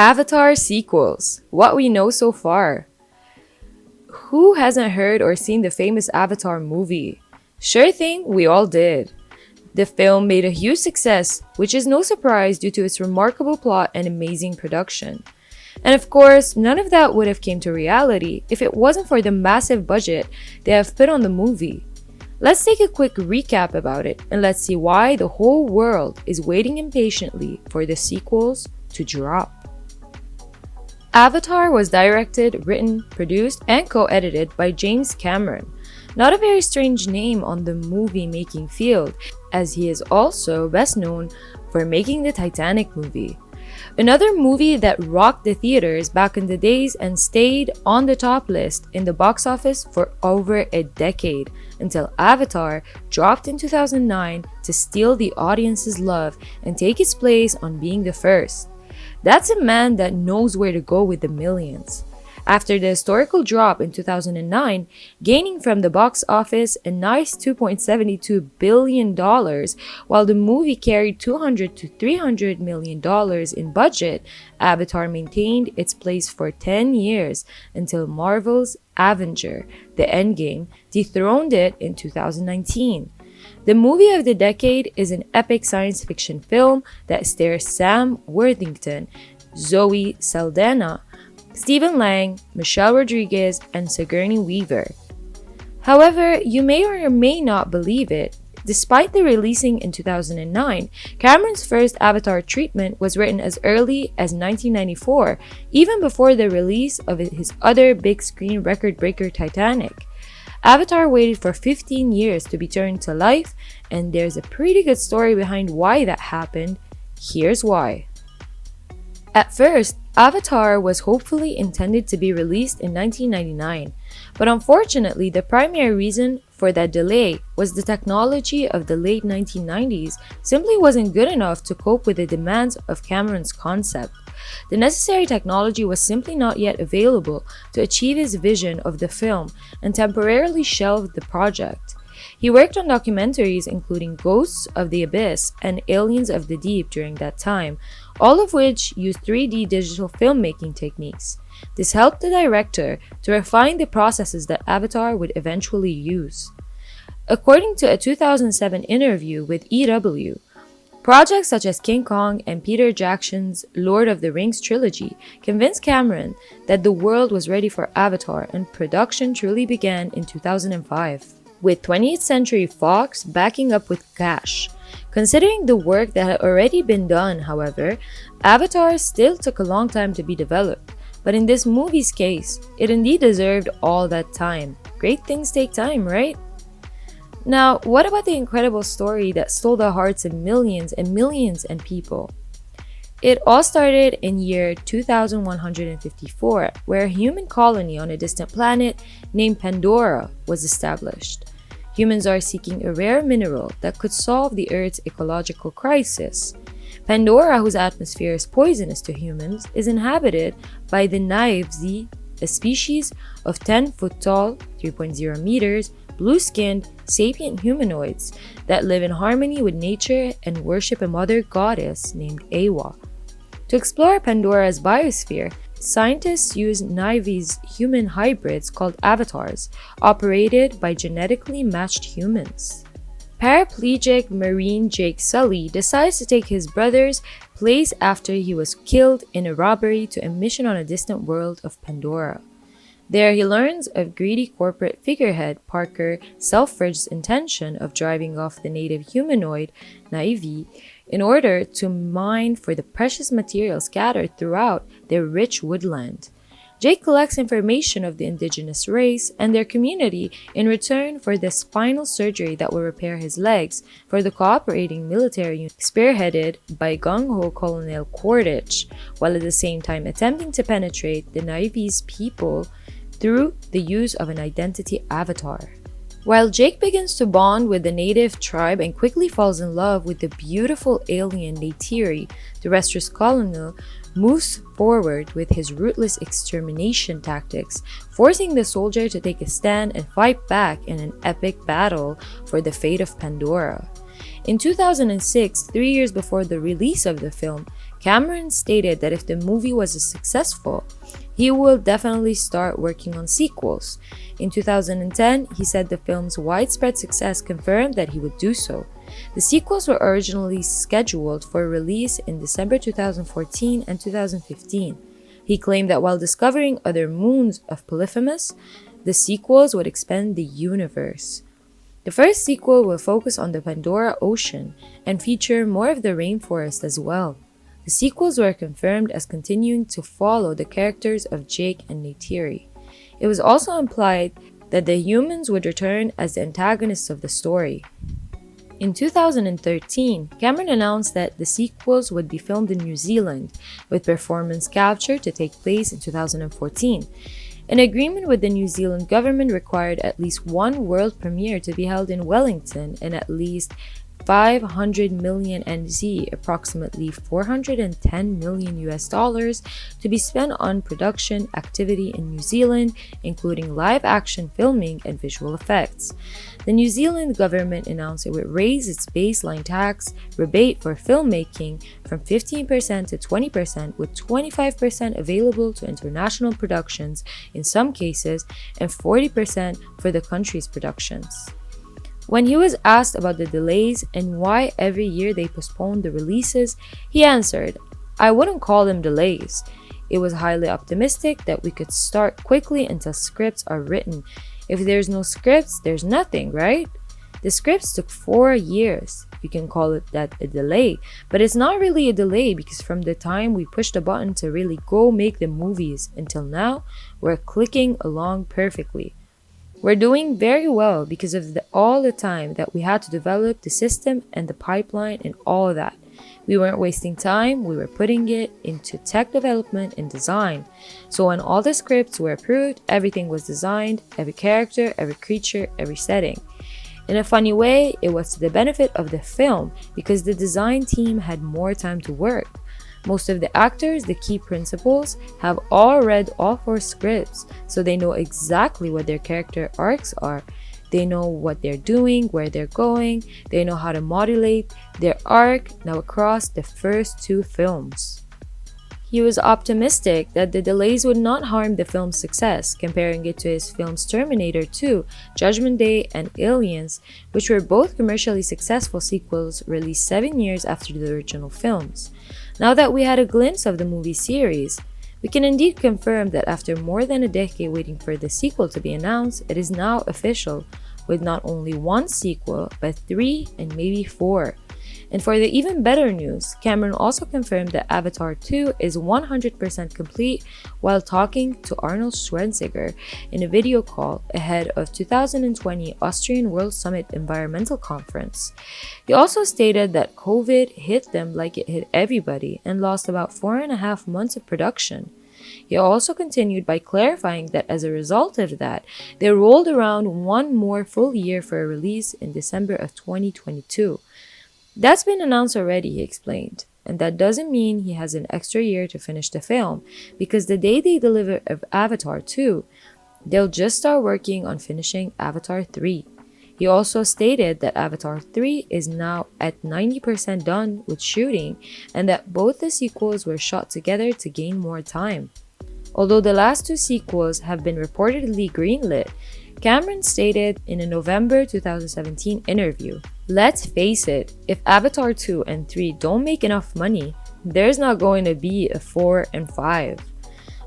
Avatar sequels. What we know so far. Who hasn't heard or seen the famous Avatar movie? Sure thing, we all did. The film made a huge success, which is no surprise due to its remarkable plot and amazing production. And of course, none of that would have came to reality if it wasn't for the massive budget they have put on the movie. Let's take a quick recap about it and let's see why the whole world is waiting impatiently for the sequels to drop. Avatar was directed, written, produced, and co-edited by James Cameron. Not a very strange name on the movie-making field, as he is also best known for making the Titanic movie. Another movie that rocked the theaters back in the days and stayed on the top list in the box office for over a decade, until Avatar dropped in 2009 to steal the audience's love and take its place on being the first. That's a man that knows where to go with the millions. After the historical drop in 2009, gaining from the box office a nice $2.72 billion, while the movie carried $200 to $300 million in budget, Avatar maintained its place for 10 years until Marvel's Avenger, The Endgame, dethroned it in 2019. The movie of the decade is an epic science fiction film that stars Sam Worthington, Zoe Saldana, Stephen Lang, Michelle Rodriguez, and Sigourney Weaver. However, you may or may not believe it, despite the releasing in 2009, Cameron's first Avatar treatment was written as early as 1994, even before the release of his other big screen record breaker Titanic. Avatar waited for 15 years to be turned to life, and there's a pretty good story behind why that happened. Here's why. At first, Avatar was hopefully intended to be released in 1999, but unfortunately the primary reason for that delay was the technology of the late 1990s simply wasn't good enough to cope with the demands of Cameron's concept. The necessary technology was simply not yet available to achieve his vision of the film and temporarily shelved the project. He worked on documentaries including Ghosts of the Abyss and Aliens of the Deep during that time, all of which used 3D digital filmmaking techniques. This helped the director to refine the processes that Avatar would eventually use. According to a 2007 interview with EW, projects such as King Kong and Peter Jackson's Lord of the Rings trilogy convinced Cameron that the world was ready for Avatar, and production truly began in 2005, with 20th Century Fox backing up with cash. Considering the work that had already been done, however, Avatar still took a long time to be developed. But in this movie's case, it indeed deserved all that time. Great things take time, right? Now, what about the incredible story that stole the hearts of millions and millions of people? It all started in year 2154, where a human colony on a distant planet named Pandora was established. Humans are seeking a rare mineral that could solve the Earth's ecological crisis. Pandora, whose atmosphere is poisonous to humans, is inhabited by the Naivzi, a species of 10-foot tall, 3.0 meters, blue-skinned, sapient humanoids that live in harmony with nature and worship a mother goddess named Awa. To explore Pandora's biosphere, scientists use Naiv's human hybrids called avatars, operated by genetically matched humans. Paraplegic Marine Jake Sully decides to take his brother's place after he was killed in a robbery to a mission on a distant world of Pandora. There he learns of greedy corporate figurehead Parker Selfridge's intention of driving off the native humanoid, Naivi, in order to mine for the precious material scattered throughout their rich woodland. Jake collects information of the indigenous race and their community in return for the spinal surgery that will repair his legs for the cooperating military unit spearheaded by gung-ho Colonel Quaritch, while at the same time attempting to penetrate the Naivi's people through the use of an identity avatar. While Jake begins to bond with the native tribe and quickly falls in love with the beautiful alien Neytiri, the restless colonel moves forward with his ruthless extermination tactics, forcing the soldier to take a stand and fight back in an epic battle for the fate of Pandora. In 2006, 3 years before the release of the film, Cameron stated that if the movie was successful, he will definitely start working on sequels. In 2010, he said the film's widespread success confirmed that he would do so. The sequels were originally scheduled for release in December 2014 and 2015. He claimed that while discovering other moons of Polyphemus, the sequels would expand the universe. The first sequel will focus on the Pandora Ocean and feature more of the rainforest as well. The sequels were confirmed as continuing to follow the characters of Jake and Neytiri. It was also implied that the humans would return as the antagonists of the story. In 2013, Cameron announced that the sequels would be filmed in New Zealand, with performance capture to take place in 2014. An agreement with the New Zealand government required at least one world premiere to be held in Wellington and at least 500 million NZ, approximately 410 million US dollars, to be spent on production activity in New Zealand, including live action filming and visual effects. The New Zealand government announced it would raise its baseline tax rebate for filmmaking from 15% to 20%, with 25% available to international productions in some cases and 40% for the country's productions. When he was asked about the delays and why every year they postponed the releases, he answered, "I wouldn't call them delays. It was highly optimistic that we could start quickly until scripts are written. If there's no scripts, there's nothing, right? The scripts took 4 years. You can call it that a delay, but it's not really a delay because from the time we pushed the button to really go make the movies until now, we're clicking along perfectly. We're doing very well because of all the time that we had to develop the system and the pipeline and all of that. We weren't wasting time, we were putting it into tech development and design. So when all the scripts were approved, everything was designed, every character, every creature, every setting. In a funny way, it was to the benefit of the film because the design team had more time to work. Most of the actors, the key principals, have all read all 4 scripts, so they know exactly what their character arcs are. They know what they're doing, where they're going, they know how to modulate their arc now across the first 2 films. He was optimistic that the delays would not harm the film's success, comparing it to his films Terminator 2, Judgment Day, and Aliens, which were both commercially successful sequels released 7 years after the original films. Now that we had a glimpse of the movie series, we can indeed confirm that after more than a decade waiting for the sequel to be announced, it is now official, with not only 1 sequel, but 3 and maybe 4. And for the even better news, Cameron also confirmed that Avatar 2 is 100% complete while talking to Arnold Schwarzenegger in a video call ahead of 2020 Austrian World Summit Environmental Conference. He also stated that COVID hit them like it hit everybody and lost about 4.5 months of production. He also continued by clarifying that as a result of that, they rolled around 1 more full year for a release in December of 2022. That's been announced already, he explained, and that doesn't mean he has an extra year to finish the film, because the day they deliver Avatar 2, they'll just start working on finishing Avatar 3. He also stated that Avatar 3 is now at 90% done with shooting and that both the sequels were shot together to gain more time. Although the last 2 sequels have been reportedly greenlit, Cameron stated in a November 2017 interview, "Let's face it, if Avatar 2 and 3 don't make enough money, there's not going to be a 4 and 5.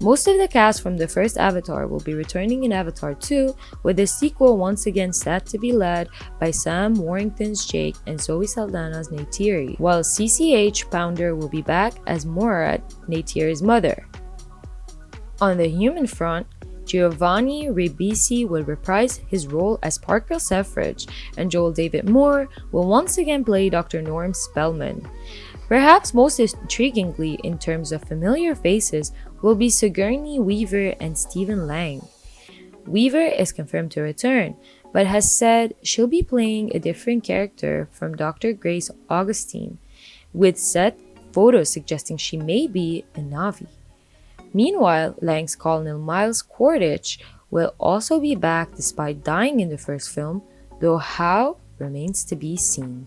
Most of the cast from the first Avatar will be returning in Avatar 2, with the sequel once again set to be led by Sam Worthington's Jake and Zoe Saldana's Neytiri, while CCH Pounder will be back as Morat, Neytiri's mother. On the human front, Giovanni Ribisi will reprise his role as Parker Selfridge, and Joel David Moore will once again play Dr. Norm Spellman. Perhaps most intriguingly in terms of familiar faces will be Sigourney Weaver and Stephen Lang. Weaver is confirmed to return, but has said she'll be playing a different character from Dr. Grace Augustine, with set photos suggesting she may be a Na'vi. Meanwhile, Lang's Colonel Miles Quaritch will also be back despite dying in the first film, though how remains to be seen.